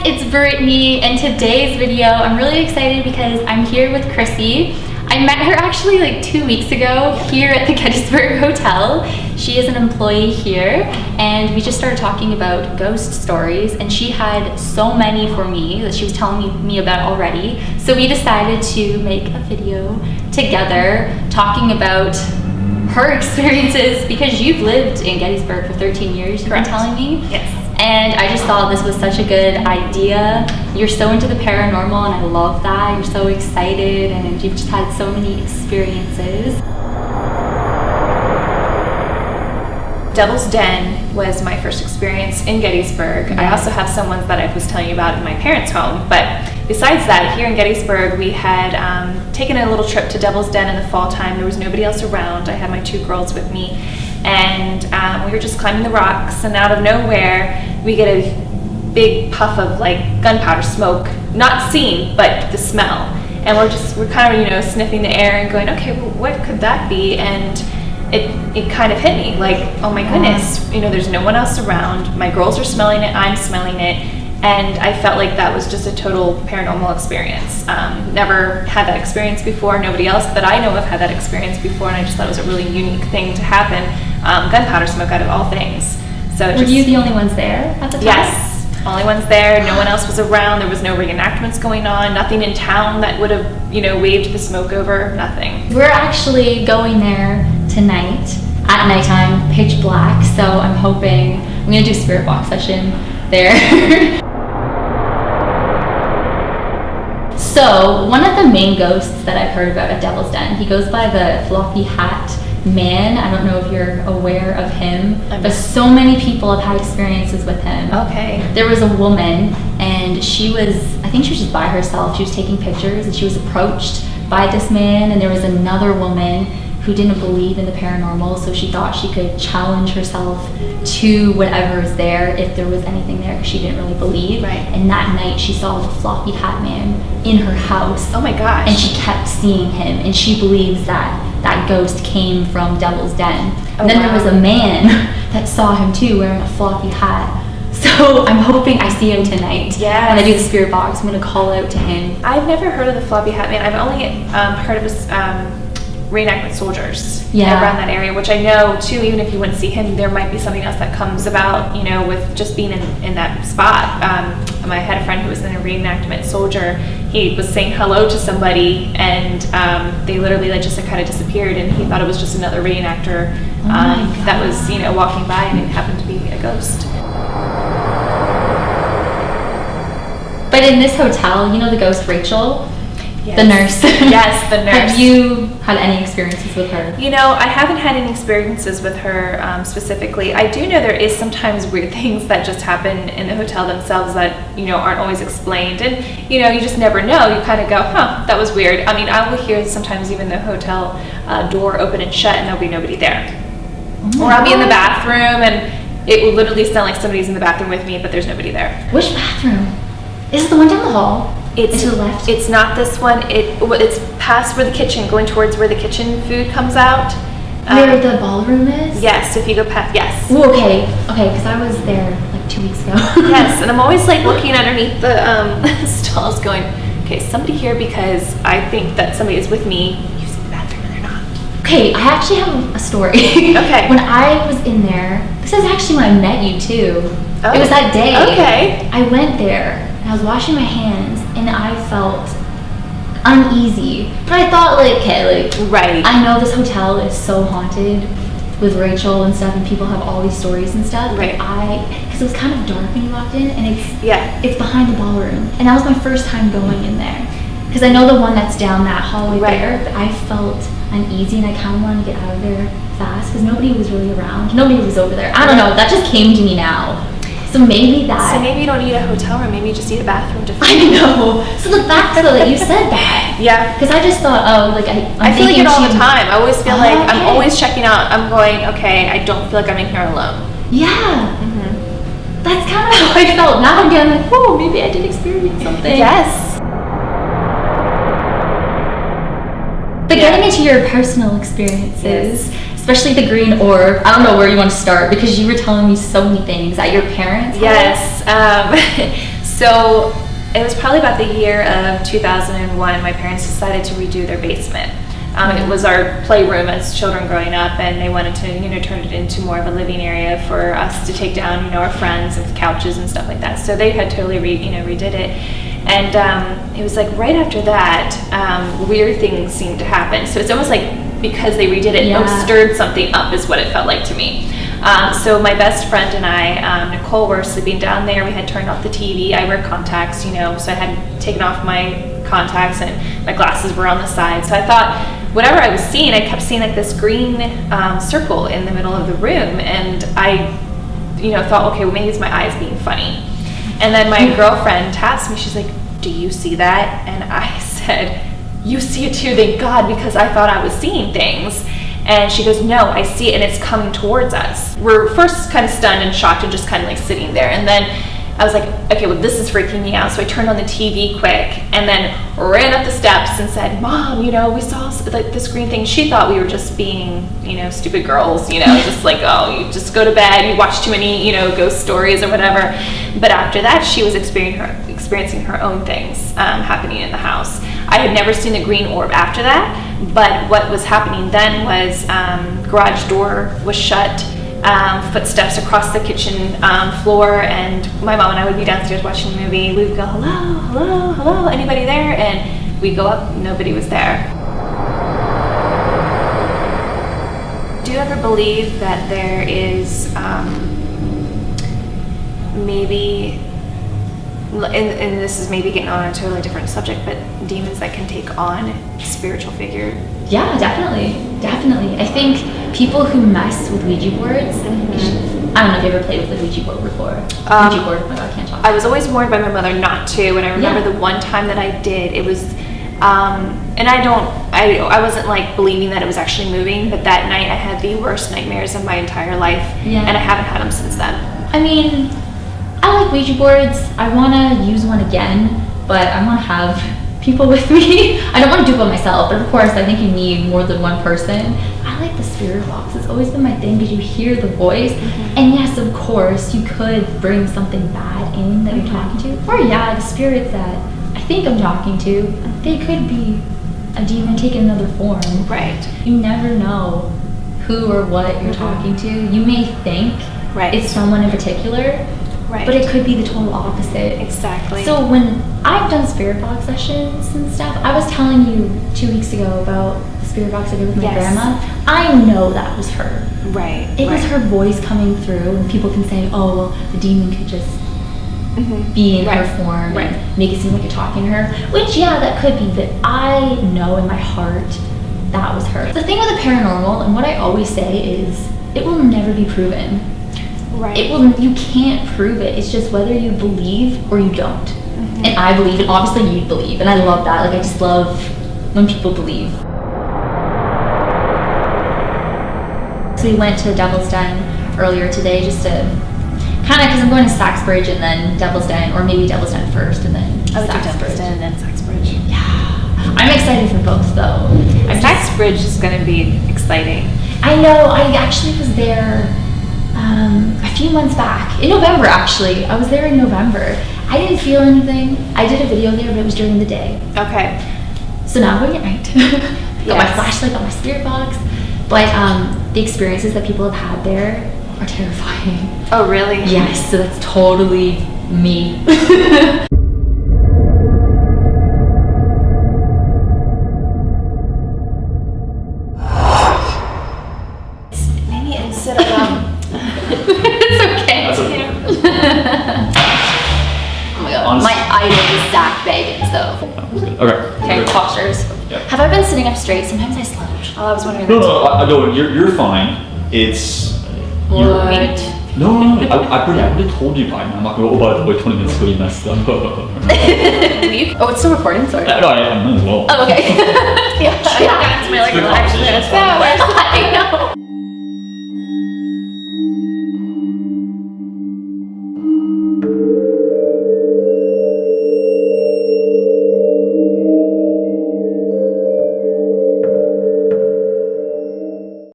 guys, it's Brittany, and today's video I'm really excited because I'm here with Chrissy. I met her actually like 2 weeks ago here at the Gettysburg Hotel. She is an employee here, and we just started talking about ghost stories, and she had so many for me that she was telling me about already. So we decided to make a video together talking about her experiences, because you've lived in Gettysburg for 13 years, you've been telling me. Yes. And I just thought this was such a good idea. You're so into the paranormal, and I love that. You're so excited, and you've just had so many experiences. Devil's Den was my first experience in Gettysburg. I also have some ones that I was telling you about in my parents' home. But besides that, here in Gettysburg, we had taken a little trip to Devil's Den in the fall time. There was nobody else around. I had my 2 girls with me. And we were just climbing the rocks, and out of nowhere, we get a big puff of like gunpowder smoke, not seen, but the smell. And we're kind of, sniffing the air and going, okay, well, what could that be? And it kind of hit me like, oh my goodness, there's no one else around. My girls are smelling it, I'm smelling it. And I felt like that was just a total paranormal experience. Never had that experience before. Nobody else that I know of had that experience before, and I just thought it was a really unique thing to happen. Gunpowder smoke out of all things. So were you the only ones there at the time? Yes, only ones there. No one else was around. There was no reenactments going on. Nothing in town that would have, waved the smoke over. Nothing. We're actually going there tonight at nighttime, pitch black. So I'm hoping I'm gonna do a spirit box session there. So one of the main ghosts that I've heard about at Devil's Den, he goes by the Floppy Hat Man. I don't know if you're aware of him, but so many people have had experiences with him. Okay. There was a woman, and I think she was just by herself. She was taking pictures, and she was approached by this man, and there was another woman who didn't believe in the paranormal, so she thought she could challenge herself to whatever is there, if there was anything there, because she didn't really believe. Right. And that night she saw the Floppy Hat Man in her house. Oh my gosh. And she kept seeing him, and she believes that that ghost came from Devil's Den. And then there was a man that saw him too, wearing a floppy hat. So I'm hoping I see him tonight. Yeah. When I do the spirit box, I'm gonna call out to him. I've never heard of the Floppy Hat Man. I've only heard of his reenactment soldiers around that area, which I know too, even if you wouldn't see him, there might be something else that comes about, with just being in that spot. I had a friend who was in a reenactment soldier. He was saying hello to somebody, and they literally just kind of disappeared, and he thought it was just another reenactor that was walking by, and it happened to be a ghost. But in this hotel, the ghost Rachel? Yes. The nurse. Yes, the nurse. Have you had any experiences with her? I haven't had any experiences with her specifically. I do know there is sometimes weird things that just happen in the hotel themselves that, aren't always explained. And, you just never know. You kind of go, huh, that was weird. I mean, I will hear sometimes even the hotel door open and shut and there'll be nobody there. Oh, or I'll be in the bathroom and it will literally sound like somebody's in the bathroom with me, but there's nobody there. Which bathroom? Is it the one down the hall? It's to the left. It's not this one. It's past where the kitchen, going towards where the kitchen food comes out. Where the ballroom is? Yes, if you go past, yes. Ooh, okay, because I was there like 2 weeks ago. Yes, and I'm always looking underneath the stalls going, okay, somebody here, because I think that somebody is with me using the bathroom and they're not. Okay, I actually have a story. Okay. When I was in there, this is actually when I met you too. Oh. It was that day. Okay. I went there, and I was washing my hands, and I felt uneasy. But I thought right. I know this hotel is so haunted with Rachel and stuff, and people have all these stories and stuff. Right. Because it was kind of dark when you walked in, and it's behind the ballroom. And that was my first time going in there. Because I know the one that's down that hallway there, but I felt uneasy, and I kind of wanted to get out of there fast, because nobody was really around. Nobody was over there. I don't know, that just came to me now. So maybe you don't need a hotel room, maybe you just need a bathroom to I know. So the fact that you said that. Yeah. Because I just thought, I feel like it all the time. I always feel like I'm always checking out. I'm going, okay, I don't feel like I'm in here alone. Yeah. Mm-hmm. That's kind of how I felt. Now I'm getting like, oh, maybe I did experience something. Yes. But getting into your personal experiences, especially the green orb, I don't know where you want to start, because you were telling me so many things at your parents' house. Yes. So it was probably about the year of 2001. My parents decided to redo their basement. It was our playroom as children growing up, and they wanted to, turn it into more of a living area for us to take down, our friends and couches and stuff like that. So they had totally redid it. And it was like right after that, weird things seemed to happen. So it's almost like because they redid it, it stirred something up is what it felt like to me. So my best friend and I, Nicole, were sleeping down there. We had turned off the TV. I wear contacts, so I had taken off my contacts and my glasses were on the side. So I thought, whatever I was seeing, I kept seeing like this green circle in the middle of the room, and I, thought, okay, well, maybe it's my eyes being funny. And then my girlfriend tasked me. She's like, "Do you see that?" And I said, "You see it too, thank God, because I thought I was seeing things." And she goes, "No, I see it, and it's coming towards us." We're first kind of stunned and shocked and just kind of like sitting there. And then I was like, okay, well, this is freaking me out. So I turned on the TV quick and then ran up the steps and said, "Mom, we saw like this green thing." She thought we were just being, stupid girls, just like, oh, you just go to bed, you watch too many, ghost stories or whatever. But after that, she was experiencing her own things happening in the house. I had never seen the green orb after that, but what was happening then was garage door was shut, footsteps across the kitchen floor, and my mom and I would be downstairs watching a movie. We would go, "Hello, hello, hello, anybody there?" And we'd go up, nobody was there. Do you ever believe that there is maybe, and this is maybe getting on a totally different subject, but demons that can take on a spiritual figure? Yeah, definitely. I think people who mess with Ouija boards, I don't know if you ever played with a Ouija board before. Ouija board, oh my God, I can't talk. I was always warned by my mother not to, and I remember the one time that I did, it was, and I wasn't like believing that it was actually moving, but that night I had the worst nightmares of my entire life, and I haven't had them since then. I mean, I like Ouija boards. I want to use one again, but I want to have people with me. I don't want to do it by myself, but of course I think you need more than one person. I like the spirit box. It's always been my thing because you hear the voice, and yes, of course, you could bring something bad in that you're talking to, or the spirits that I think I'm talking to, they could be a demon taking another form. Right. You never know who or what you're talking to. You may think it's someone in particular, but it could be the total opposite. Exactly. So when I've done spirit box sessions and stuff, I was telling you 2 weeks ago about the spirit box I did with my grandma. I know that was her. Right. It was her voice coming through, and people can say, "Oh, well, the demon could just be in her form and make it seem like you're talking to her," which that could be, but I know in my heart that was her. The thing with the paranormal, and what I always say is, it will never be proven. Right. You can't prove it. It's just whether you believe or you don't. And I believe, and obviously you believe, and I love that. Like, I just love when people believe. So we went to Devil's Den earlier today just to kind of, because I'm going to Sachs Bridge and then Devil's Den, or maybe Devil's Den first and then Sachs Bridge. And then Sachs Bridge. Yeah. I'm excited for both though. Sachs Bridge is going to be exciting. I know. I actually was there a few months back. In November, actually. I was there in November. I didn't feel anything. I did a video there, but it was during the day. Okay. So now I'm going at night. Got my flashlight, got my spirit box. But the experiences that people have had there are terrifying. Oh, really? Yes, so that's totally me. Maybe instead of it's okay. That's okay. Oh my God. My idol is Zach Bagans, though. Okay, postures. Yeah. Have I been sitting up straight? Sometimes I slouch. Oh, I was wondering. No, you're fine. It's. What? No. I would have told you by now. I'm not going to go, "Oh, by the way, 20 minutes ago you messed up." Oh, it's still recording? Sorry. No, I might as well. Oh, okay. Yeah, that's my like relaxation. I know.